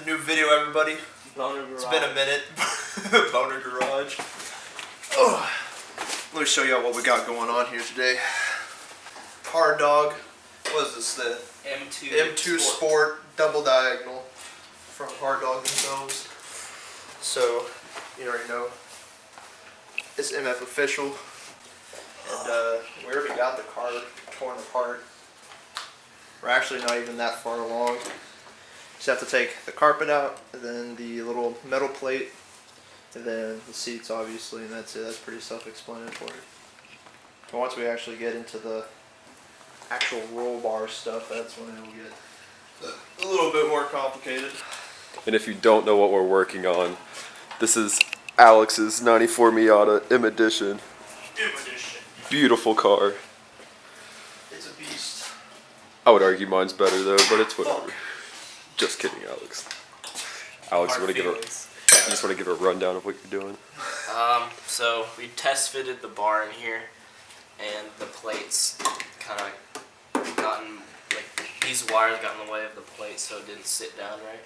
the new video, everybody. Boner Garage. It's been a minute. Boner Garage. Oh, let me show y'all what we got going on here today. Hard Dog. What is this? The M2 Sport double diagonal from Hard Dog themselves. So, you already know. It's MF official. And we already got the car torn apart. We're actually not even that far along. Just have to take the carpet out, and then the little metal plate, and then the seats obviously, and that's it. That's pretty self-explanatory. But once we actually get into the actual roll bar stuff, that's when it'll get a little bit more complicated. And if you don't know what we're working on, this is Alex's 94 Miata M Edition. M Edition. Beautiful car. It's a beast. I would argue mine's better though, but it's whatever. Just kidding, Alex. Alex, you just want to give a rundown of what you're doing? So we test fitted the bar in here, and the plates kind of gotten, like, these wires got in the way of the plate, so it didn't sit down right.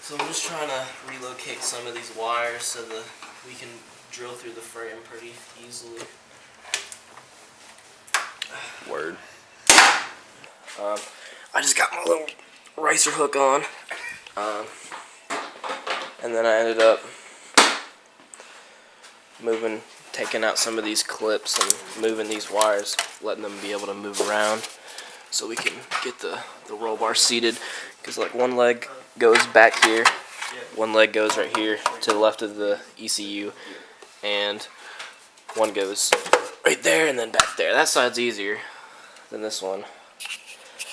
So I'm just trying to relocate some of these wires so that we can drill through the frame pretty easily. Word. I just got my little ricer hook on, and then I ended up taking out some of these clips and moving these wires, letting them be able to move around so we can get the roll bar seated, because like one leg goes back here, one leg goes right here to the left of the ECU, and one goes right there and then back there. That side's easier than this one.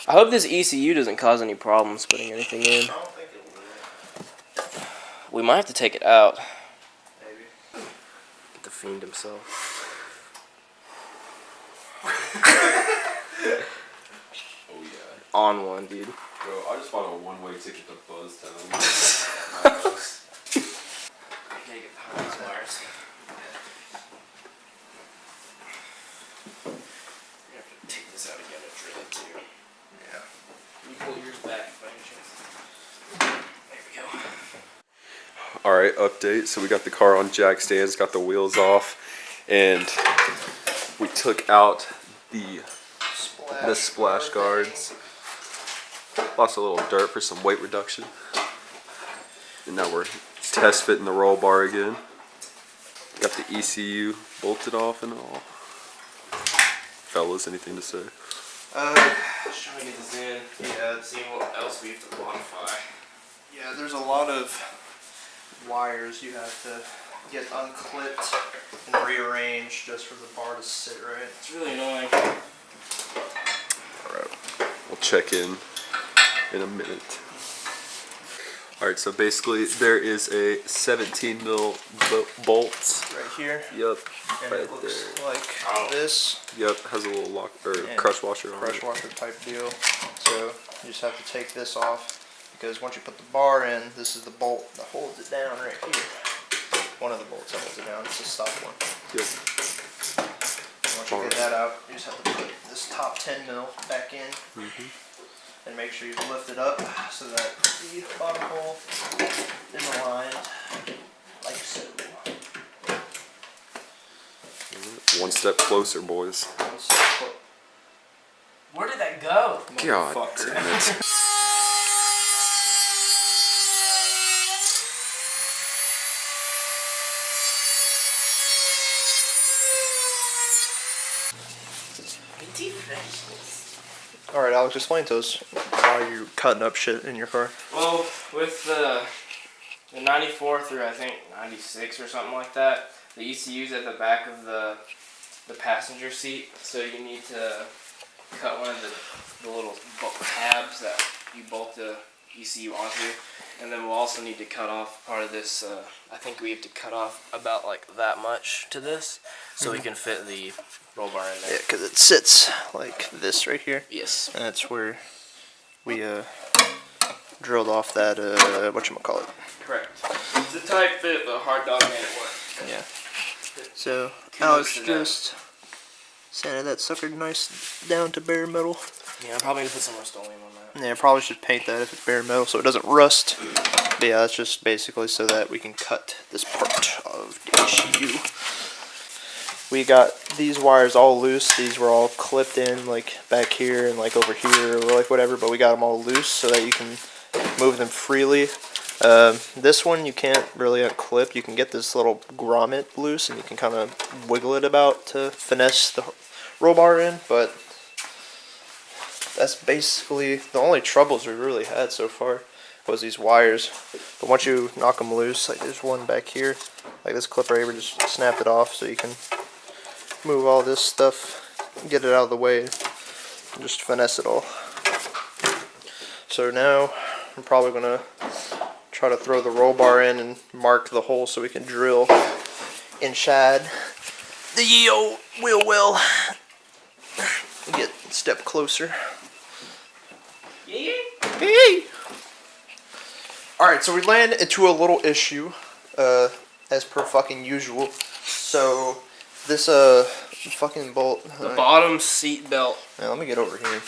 I hope this ECU doesn't cause any problems putting anything in. I don't think it will. We might have to take it out. Maybe. Get the fiend himself. Oh yeah. On one, dude. Bro, I just bought a one-way ticket to Buzztown. Gotta get behind these wires. We're gonna have to take this out again and drill it too. Yeah. Can you pull yours back by any chance? There we go. Alright, update. So we got the car on jack stands, got the wheels off, and we took out the splash guards. Lost a little dirt for some weight reduction. And now we're test fitting the roll bar again. Got the ECU bolted off and all. Fellas, anything to say? Just trying to get this in. Yeah, Seeing what else we have to modify. yeah, there's a lot of wires you have to get unclipped and rearranged just for the bar to sit right. It's really annoying. Alright, we'll check in a minute. Alright, so basically there is a 17 mil bolt. Right here. Yep, And right it looks there. like this. Yep, has a little lock or And crush washer on Crush it. washer type deal. So you just have to take this off, because once you put the bar in, this is the bolt that holds it down right here. One of the bolts that holds it down. It's a stop one. Yep. And once you get that out, you just have to put this top 10 mil back in. And make sure you lift it up so that the bottom hole is aligned like so. One step closer, boys. Where did that go? God Motherfucker. damn it. Alright, Alex, explain to us why you're cutting up shit in your car. Well, with the 94 through I think 96 or something like that, the ECU's at the back of the passenger seat, so you need to cut one of the little tabs that you bolt the ECU onto, and then we'll also need to cut off part of this. I think we have to cut off about like that much to this, so we can fit the roll bar in there. Yeah, because it sits like this right here. Yes. And that's where we drilled off that, whatchamacallit. Correct. It's a tight fit, but Hard Dog made it work. Yeah. So, Kudos Alex to them. just sanded that sucker nice down to bare metal. Yeah, I'm probably gonna put some Rust-Oleum on that. Yeah, probably should paint that if it's bare metal so it doesn't rust. But yeah, that's just basically so that we can cut this part of the ECU. We got these wires all loose. These were all clipped in like back here and like over here or like whatever, but we got them all loose so that you can move them freely. This one you can't really unclip. You can get this little grommet loose and you can kind of wiggle it about to finesse the roll bar in, but that's basically the only troubles we really had so far was these wires. But once you knock them loose, like there's one back here, like this clip right here, just snap it off so you can move all this stuff, get it out of the way, and just finesse it all. So now I'm probably gonna try to throw the roll bar in and mark the hole so we can drill inside the ye old wheel well. Get a step closer. Hey! Alright, so we land into a little issue, as per fucking usual. So, this, fucking bolt... The bottom seat belt. Yeah, let me get over here.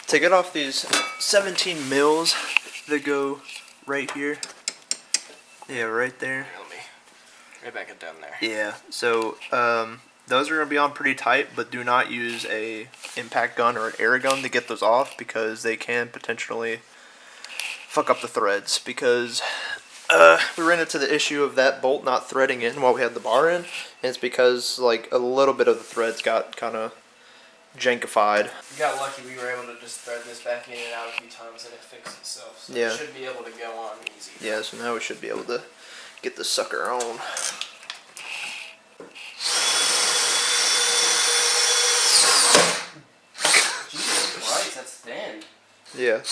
To get off these 17 mils that go right here. Yeah, right there. Right back it down there. Yeah, so, those are going to be on pretty tight, but do not use a impact gun or an air gun to get those off because they can potentially fuck up the threads. Because we ran into the issue of that bolt not threading in while we had the bar in, and it's because like a little bit of the threads got kind of jankified. We got lucky. We were able to just thread this back in and out a few times and it fixed itself. So Yeah. it should be able to go on easy. Yeah, so now we should be able to get this sucker on. Jesus Christ, that's thin. Yeah.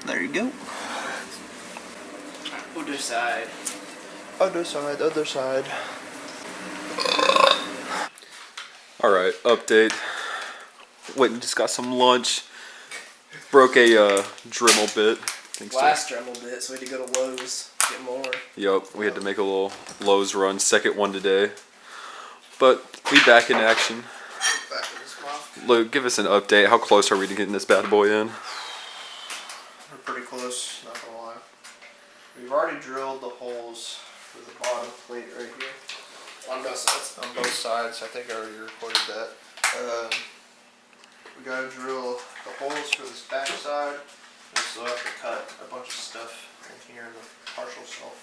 There you go. Other side. Other side, other side. Alright, update. Went and just got some lunch. Broke a Dremel bit. Thanks to- Last Dremel bit, so we had to go to Lowe's, get more. Yup, we had to make a little Lowe's run, second one today. But we back in action. Back in this mouth. Luke, give us an update. How close are we to getting this bad boy in? We're pretty close, not gonna lie. We've already drilled the holes for the bottom plate right here. On both sides. On both sides, I think I already recorded that. We gotta drill the holes for this back side. We still have to cut a bunch of stuff in here in the partial shelf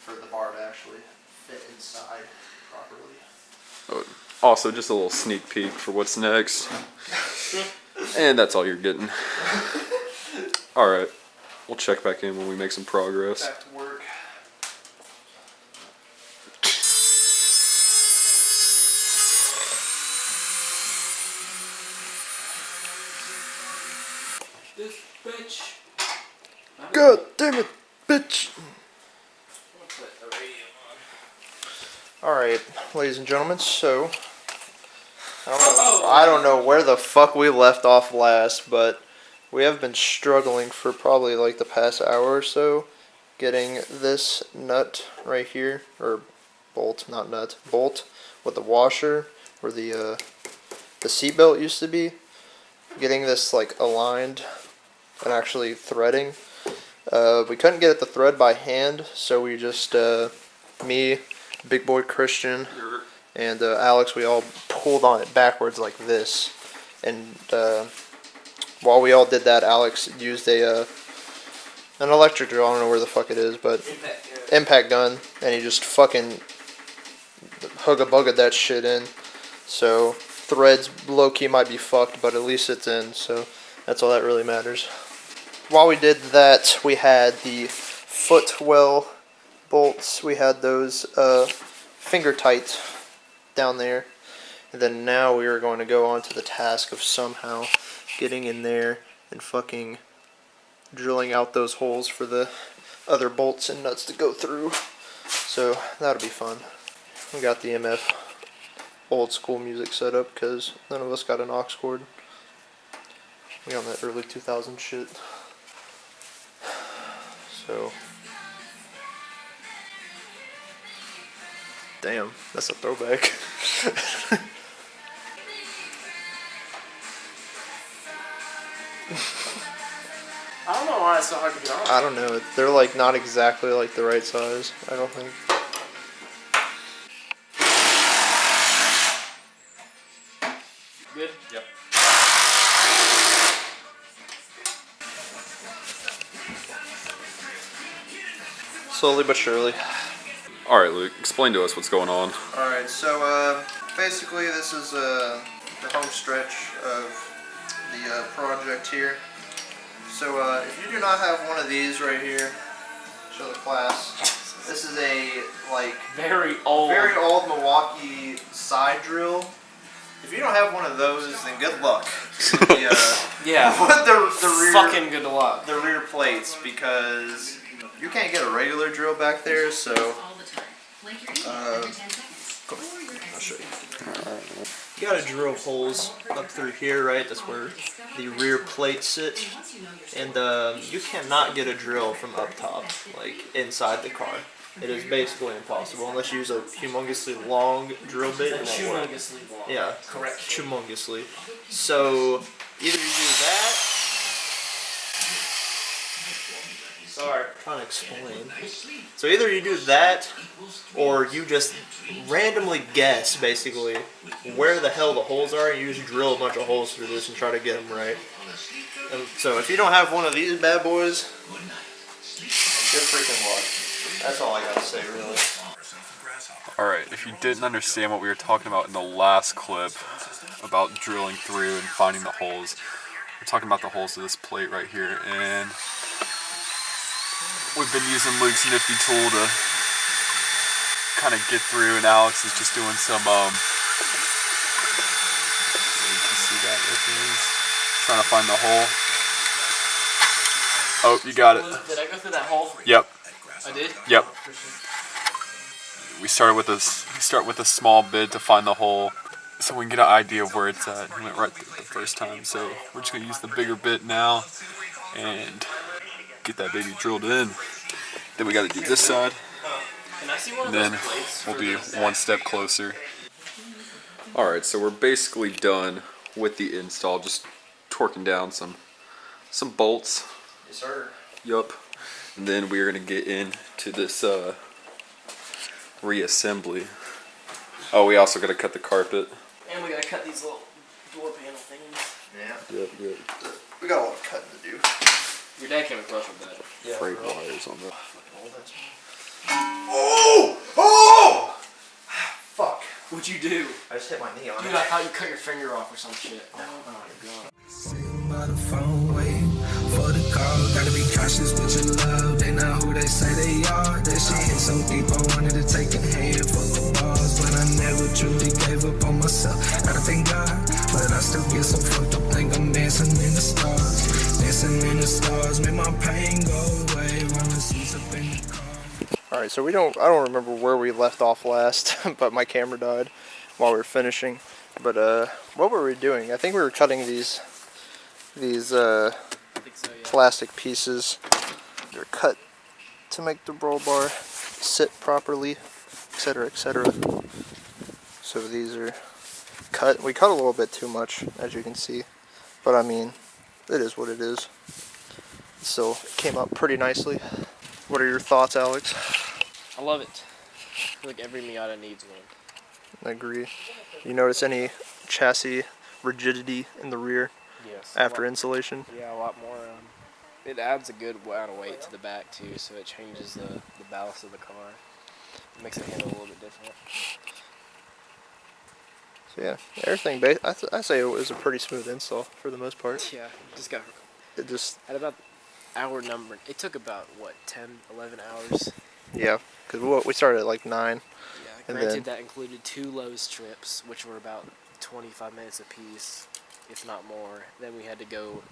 for the bar to actually fit inside properly. Also, just a little sneak peek for what's next. And that's all you're getting. Alright, we'll check back in when we make some progress. Back to work. This bitch. God damn it, bitch! I'll put the radio on. Alright, ladies and gentlemen, so I don't know where the fuck we left off last, but we have been struggling for probably like the past hour or so getting this nut right here, or bolt, not nut, bolt with the washer where the seatbelt used to be, getting this like aligned and actually threading. We couldn't get it to thread by hand, so we just, me, Big Boy Christian, and Alex, we all pulled on it backwards like this. And while we all did that, Alex used an electric drill, I don't know where the fuck it is, but impact gun, and he just fucking hugga-bugga that shit in. So threads low-key might be fucked, but at least it's in, so that's all that really matters. While we did that, we had the footwell bolts, we had those finger tight down there, and then now we are going to go on to the task of somehow getting in there and fucking drilling out those holes for the other bolts and nuts to go through. So that'll be fun. We got the MF old school music set up because none of us got an aux cord. We on that early 2000 shit. So, damn, that's a throwback. I don't know why it's so hard to get on. I don't know. They're like not exactly like the right size. I don't think. Good? Yep. Slowly but surely. All right, Luke, explain to us what's going on. Alright, so basically this is the home stretch of the project here. So if you do not have one of these right here, show the class. This is a like Very old. Milwaukee side drill. If you don't have one of those, then good luck. Yeah. the rear, Fucking good luck. the rear plates, because you can't get a regular drill back there. So I'll show you. You gotta drill holes up through here, right? That's where the rear plates sit. And you cannot get a drill from up top, like inside the car. It is basically impossible unless you use a humongously long drill bit. It won't work. Humongously long. Yeah, Correct. humongously. So either you do that. Sorry, I'm trying to explain. So either you do that, or you just randomly guess, basically, where the hell the holes are, and you just drill a bunch of holes through this and try to get them right. And so if you don't have one of these bad boys, good freaking luck. That's all I gotta say, really. Alright, if you didn't understand what we were talking about in the last clip about drilling through and finding the holes, we're talking about the holes of this plate right here, and we've been using Luke's nifty tool to kind of get through, and Alex is just doing some, you can see that right there. He's trying to find the hole. Oh, you got it. Did I go through that hole? Yep. I did? Yep. We start with a small bit to find the hole, so we can get an idea of where it's at. We went right through it the first time, so we're just gonna use the bigger bit now and get that baby drilled in. Then we got to do this side, Can I see one and of then those plates we'll for be this? one step closer. All right, so we're basically done with the install. Just torquing down some bolts. Yes, sir. Yup. And then we're gonna get into this reassembly. Oh, we also gotta cut the carpet. And we gotta cut these little door panel things. Yeah. Yep. We got a lot of cutting to do. Your dad came across with that. Yeah. Freight wires on the. Oh! Oh! Fuck. What'd you do? I just hit my knee on Dude, it. I thought you cut your finger off or some shit. Oh my god. Sitting by the phone waiting for the call. Gotta be cautious with your love. They not who they say they are. That shit hit so deep, I wanted to take a handful of balls, but I never truly gave up on myself. Gotta thank God, but I still get so fucked up. Think I'm dancing in the stars, dancing in the stars. Make my pain go away. Run the seats up in the car. All right, so I don't remember where we left off last, but my camera died while we were finishing. But what were we doing? I think we were cutting these I think so, yeah. plastic pieces. They're cut to make the roll bar sit properly, etc., etc. So these are cut. We cut a little bit too much, as you can see, but I mean, it is what it is. So it came out pretty nicely. What are your thoughts, Alex? I love it. I feel like every Miata needs one. I agree. You notice any chassis rigidity in the rear Yes. after insulation? Yeah, a lot more. It adds a good amount of weight to the back too, so it changes the ballast of the car. It makes it handle a little bit different. So yeah, everything. I say it was a pretty smooth install for the most part. Yeah, just got It just at about hour number. It took about what 10, 11 hours. yeah, because we started at like 9. Yeah, And granted then- that included 2 Lowe's trips, which were about 25 minutes apiece, if not more. Then we had to go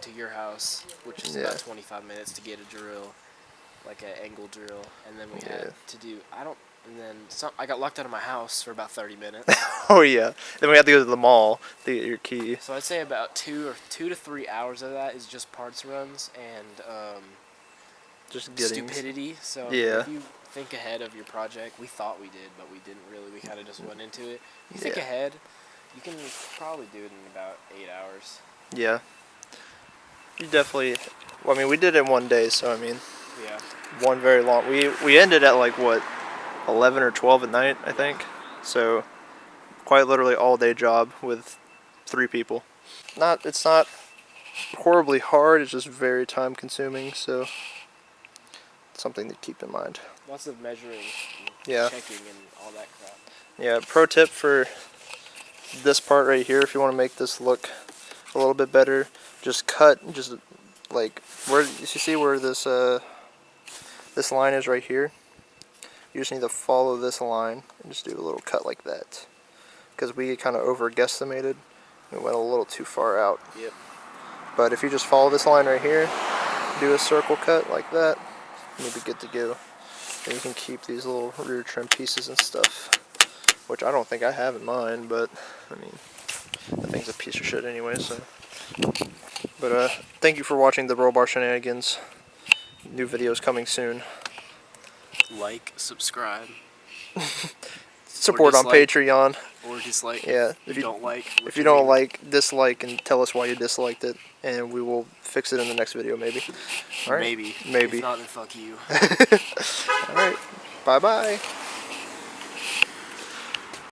to your house, which is Yeah. about 25 minutes to get a drill, like an angle drill, and then we had to do I got locked out of my house for about 30 minutes. Oh yeah. Then we had to go to the mall to get your key. So I'd say about 2 to 3 hours of that is just parts runs and Just getting. stupidity. So Yeah. if you think ahead of your project, we thought we did, but we didn't really. We kind of just went into it. If you think Yeah. ahead, you can probably do it in about 8 hours. Yeah. You definitely. Well, I mean, we did it in one day, so I mean, Yeah. one very long. We ended at like what, 11 or 12 at night, I think. So, quite literally all day job with 3 people. It's not horribly hard. It's just very time consuming. So, something to keep in mind. Lots of measuring, and Yeah. checking, and all that crap. Yeah. Pro tip for this part right here, if you want to make this look a little bit better, just cut just like where you see where this this line is right here. You just need to follow this line and just do a little cut like that, because we kind of over guesstimated. We went a little too far out. Yep. But if you just follow this line right here, do a circle cut like that, you'll be good to go. And you can keep these little rear trim pieces and stuff, which I don't think I have in mine, but I mean, that thing's a piece of shit anyway, so. But thank you for watching the Roll Bar Shenanigans. New videos coming soon. Like, subscribe, Support on dislike. Patreon. or dislike. Yeah, If you don't like. If you don't like, dislike, and tell us why you disliked it, and we will fix it in the next video, maybe. All right? Maybe. Maybe. If not, then fuck you. All right. Bye-bye.